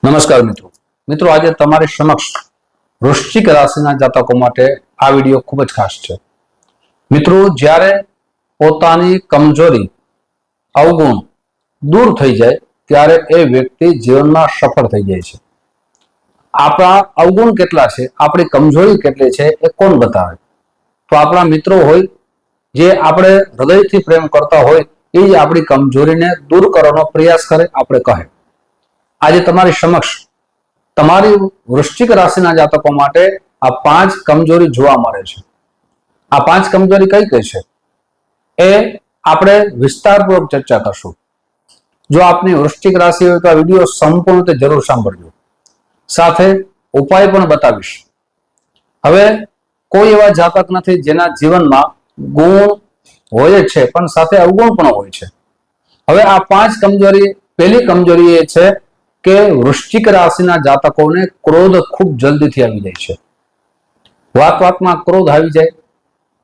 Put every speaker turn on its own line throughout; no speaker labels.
નમસ્કાર મિત્રો મિત્રો આજે તમારી સમક્ષ વૃશ્ચિક રાશિના જાતકો માટે આ વિડિયો ખૂબ જ ખાસ છે। મિત્રો જ્યારે પોતાની કમજોરી અવગુણ દૂર થઈ જાય ત્યારે એ વ્યક્તિ જીવનમાં સફળ થઈ જાય છે। આપણા અવગુણ કેટલા છે, આપણી કમજોરી કેટલી છે એ કોણ બતાવે? તો આપણા મિત્રો હોય જે આપણે હૃદયથી પ્રેમ કરતા હોય એ જ આપણી કમજોરીને દૂર કરવાનો પ્રયાસ કરે, આપણે કહે। આજે તમારી સમક્ષ તમારી વૃશ્ચિક રાશિના જાતકો માટે આ 5 કમજોરી જોવા મળે છે। આ 5 કમજોરી કઈ કઈ છે એ આપણે વિસ્તારપૂર્વક ચર્ચા કરશું। જો આપની વૃશ્ચિક રાશિ હોય તો આ વિડિયો સંપૂર્ણ રીતે જરૂર સાંભળજો, સાથે ઉપાય પણ બતાવીશ। હવે કોઈ એવા જાતક નથી જેના જીવનમાં ગુણ હોય છે પણ સાથે અવગુણ પણ હોય છે। હવે આ 5 કમજોરી, પહેલી કમજોરી એ છે કે વૃશ્ચિક રાશિના જાતકોને ક્રોધ ખૂબ જલ્દીથી આવી જાય છે। વાત વાતમાં ક્રોધ આવી જાય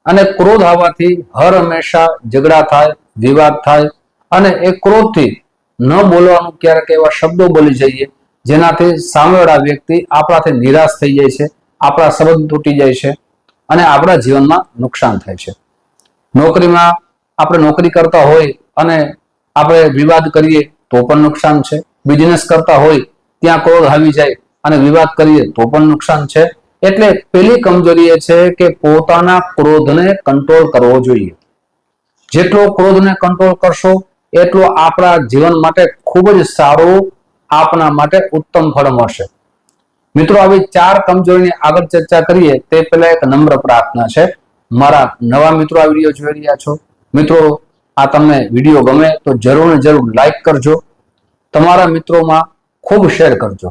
અને ક્રોધ આવવાથી હર હંમેશા ઝઘડા થાય, વિવાદ થાય અને એ ક્રોધથી ન બોલવાનું, ક્યારેક એવા શબ્દો બોલી જઈએ જેનાથી સામેવાળા વ્યક્તિ આપણાથી નિરાશ થઈ જાય છે, આપણા સંબંધ તૂટી જાય છે અને આપણા જીવનમાં નુકસાન થાય છે। નોકરીમાં આપણે નોકરી કરતા હોય અને આપણે વિવાદ કરીએ તો પણ નુકસાન છે। બિઝનેસ કરતા હોય ત્યાં ક્રોધ આવી જાય અને વિવાદ કરીએ તો પણ નુકસાન છે। એટલે પહેલી કમજોરી એ છે કે પોતાના ક્રોધને કંટ્રોલ કરવો જોઈએ। જેટલો ક્રોધને કંટ્રોલ કરશો એટલો આપણા જીવન માટે ખૂબ જ સારું, આપણા માટે ઉત્તમ ફળ મળશે। મિત્રો આવી 4 કમજોરીની આગળ ચર્ચા કરીએ તે પહેલા એક નમ્ર પ્રાર્થના છે। મારા નવા મિત્રો આ વિડીયો જોઈ રહ્યા છો, મિત્રો આ તમને વિડીયો ગમે તો જરૂર ને જરૂર લાઈક કરજો, તમારા મિત્રોમાં ખૂબ શેર કરજો।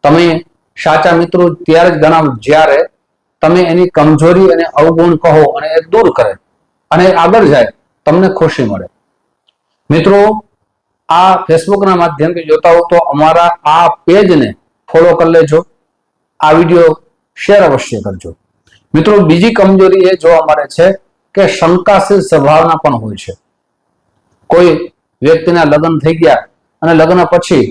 તમે સાચા મિત્રો ત્યારે જ ગણાવો જ્યારે તમે એની કમજોરી અને અવગુણ કહો અને એ દૂર કરે અને આગળ જાય, તમને ખુશી મળે। મિત્રો આ ફેસબુકના માધ્યમથી જોતા હો તો અમારા આ પેજને ફોલો કરી લેજો, આ વિડીયો શેર અવશ્ય કરજો। મિત્રો બીજી કમજોરી એ જોવા મળે છે કે શંકાશીલ સ્વભાવના પણ હોય છે। કોઈ વ્યક્તિના લગ્ન થઈ ગયા અને લગ્ન પછી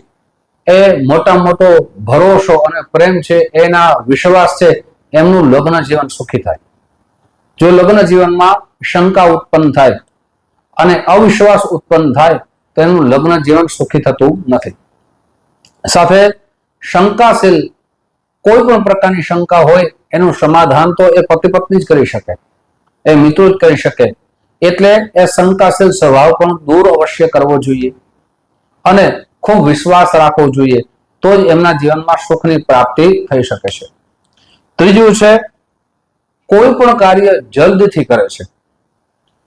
એ મોટો ભરોસો અને પ્રેમ છે, એના વિશ્વાસ છે, એમનું લગ્ન જીવન સુખી થાય। જો લગ્ન જીવનમાં શંકા ઉત્પન્ન થાય અને અવિશ્વાસ ઉત્પન્ન થાય તો એનું લગ્ન જીવન સુખી થતું નથી। સાથે શંકાશીલ કોઈ પણ પ્રકારની શંકા હોય એનું સમાધાન તો એ પતિ પત્ની જ કરી શકે, એ મિત્રો જ કરી શકે। એટલે એ શંકાશીલ સ્વભાવ પણ દૂર અવશ્ય કરવો જોઈએ અને ખૂબ વિશ્વાસ રાખવો જોઈએ, તો જ એમના જીવનમાં સુખની પ્રાપ્તિ થઈ શકે છે। ત્રીજું છે કોઈ પણ કાર્ય જલ્દીથી કરે છે।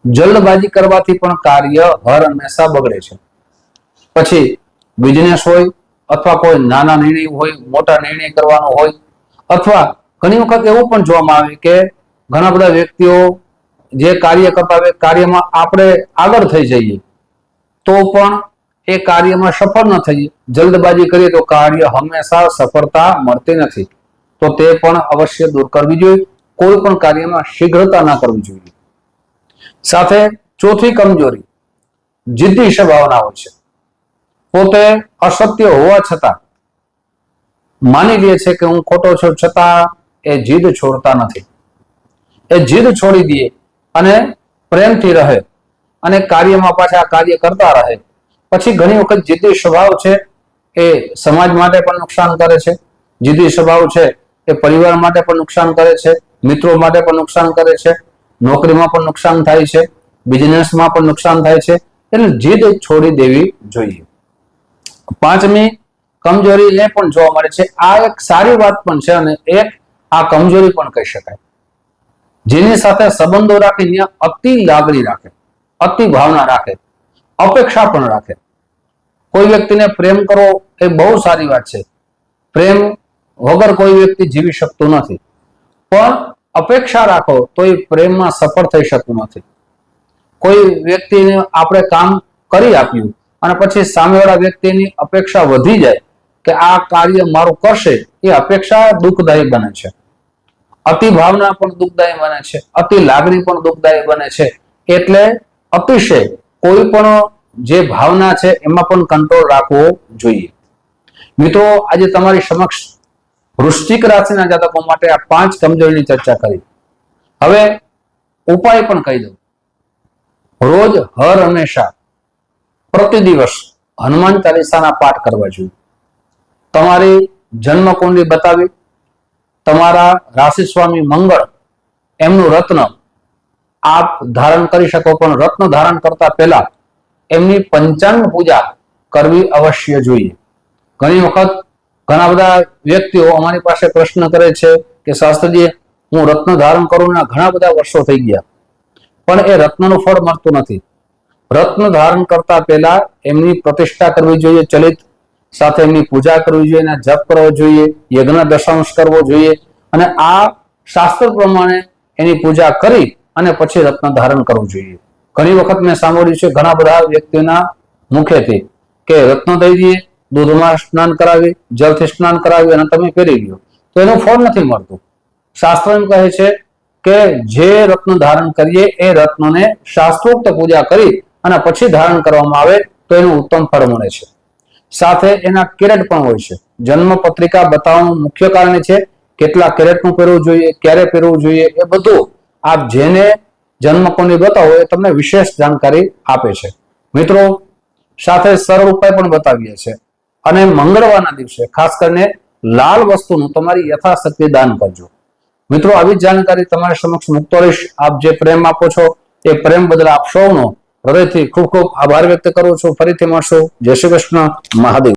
જલ્દબાજી કરવાથી પણ કાર્ય હર હંમેશા બગડે છે। પછી બિઝનેસ હોય અથવા કોઈ નાના નિર્ણય હોય, મોટા નિર્ણય કરવાનો હોય, અથવા ઘણી વખત એવું પણ જોવામાં આવે કે ઘણા બધા વ્યક્તિઓ જે કાર્ય કરતા હોય કાર્યમાં આપણે આગળ થઈ જઈએ તો પણ એ કાર્યમાં સફળ ન થઈએ, જલ્દબાજી કરીએ તો કાર્ય હંમેશા સફળતા મળતી નથી, તો તે પણ અવશ્ય દૂર કરવી જોઈએ। કોઈ પણ કાર્યમાં શીઘ્રતા ના કરવી જોઈએ। સાથે ચોથી કમજોરી જિદ્દી સ્વભાવના હોય છે। પોતે અસત્ય હોવા છતાં માની લે છે કે હું ખોટો છું, છતાં એ જીદ છોડતા નથી। એ જીદ છોડી દે અને પ્રેમથી રહે અને કાર્યમાં પાછા કાર્ય કરતા રહે। પછી ઘણી વખત જિદ્દી સ્વભાવ છે એ સમાજ માટે પણ નુકસાન કરે છે, જિદ્દી સ્વભાવ છે એ પરિવાર માટે પણ નુકસાન કરે છે, મિત્રો માટે પણ નુકસાન કરે છે, નોકરીમાં પણ નુકસાન થાય છે, બિઝનેસમાં પણ નુકસાન થાય છે। એટલે જીદ છોડી દેવી જોઈએ। 5મી કમજોરી એ પણ જોવા મળે છે, આ એક સારી વાત પણ છે અને એક આ કમજોરી પણ કહી શકાય। જેની સાથે સંબંધો રાખે ત્યાં અતિ લાગણી રાખે, અતિ ભાવના રાખે, અપેક્ષા પણ રાખે। કોઈ વ્યક્તિને પ્રેમ કરવો એ બહુ સારી વાત છે, પ્રેમ વગર કોઈ વ્યક્તિ જીવી શકતું નથી, પણ અપેક્ષા રાખો તો એ પ્રેમમાં સફળ થઈ શકતું નથી। કોઈ વ્યક્તિને આપણે કામ કરી આપ્યું અને પછી સામેવાળા વ્યક્તિની અપેક્ષા વધી જાય કે આ કાર્ય મારું કરશે, એ અપેક્ષા દુઃખદાયી બને છે। અતિ ભાવના પણ દુઃખદાયી બને છે, અતિ લાગણી પણ દુઃખદાયી બને છે। એટલે અતિશય કોઈ પણ જે ભાવના છે એમાં પણ કંટ્રોલ રાખવો જોઈએ। મિત્રો આજે તમારી સમક્ષ વૃશ્ચિક રાશિના જાતકો માટે આ 5 કમજોરીની ચર્ચા કરી. હવે ઉપાય પણ કહી દઉં. રોજ હર હંમેશા પ્રતિ દિવસ હનુમાન ચાલીસાના પાઠ કરવા જોઈએ. તમારી જન્મ કુંડલી બતાવી તમારા રાશિ સ્વામી મંગળ એમનું રત્ન આપ ધારણ કરી શકો, પણ રત્ન ધારણ કરતા પહેલા એમની પંચાંગ પૂજા કરવી અવશ્ય જોઈએ. ઘણી વખત ઘણા બધા વ્યક્તિઓ અમારી પાસે પ્રશ્ન કરે છે કે શાસ્ત્રીજી, હું રત્ન ધારણ કરું ના ઘણા બધા વર્ષો થઈ ગયા, પણ એ રત્નનું ફળ મળતું નથી. રત્ન ધારણ કરતા પહેલા એમની પ્રતિષ્ઠા કરવી જોઈએ, ચલિત સાથે એમની પૂજા કરવી જોઈએ, એના જપ કરવો જોઈએ, યજ્ઞ દશાંશ કરવો જોઈએ, અને આ શાસ્ત્ર પ્રમાણે એની પૂજા કરી અને પછી રત્ન ધારણ કરવું જોઈએ. ઘણી વખત મેં સાંભળ્યું છે ઘણા બધા વ્યક્તિઓના મુખેથી કે રત્ન દઈ દઈએ, દૂધમાં સ્નાન કરાવી, જળથી સ્નાન કરાવી અને તમે પહેરી લ્યો, તો એનું ફળ નથી મળતું. શાસ્ત્ર એમ કહે છે કે જે રત્ન ધારણ કરીએ એ રત્નને શાસ્ત્રોક્ત પૂજા કરી અને પછી ધારણ કરવામાં આવે તો એનું ઉત્તમ ફળ મળે છે. સાથે એના કેરેટ પણ હોય છે. જન્મ પત્રિકા બતાવવાનું મુખ્ય કારણ છે કેટલા કેરેટનું પહેરવું જોઈએ, ક્યારે પહેરવું જોઈએ, એ બધું આપ જેને જન્મ કુંડલી બતાવો એ તમને વિશેષ જાણકારી આપે છે. મિત્રો સાથે સરળ ઉપાય પણ બતાવીએ છીએ. અને મંગળવારના દિવસે ખાસ કરીને લાલ વસ્તુનું તમારી યથાશક્તિ દાન કરજો. મિત્રો આવી જ જાણકારી તમારી સમક્ષ મૂકતો રહીશ. આપ જે પ્રેમ આપો છો એ પ્રેમ બદલ આપ સૌનો હૃદયથી ખૂબ ખૂબ આભાર વ્યક્ત કરું છું. ફરીથી મળશું. જય શ્રી કૃષ્ણ. મહાદેવ.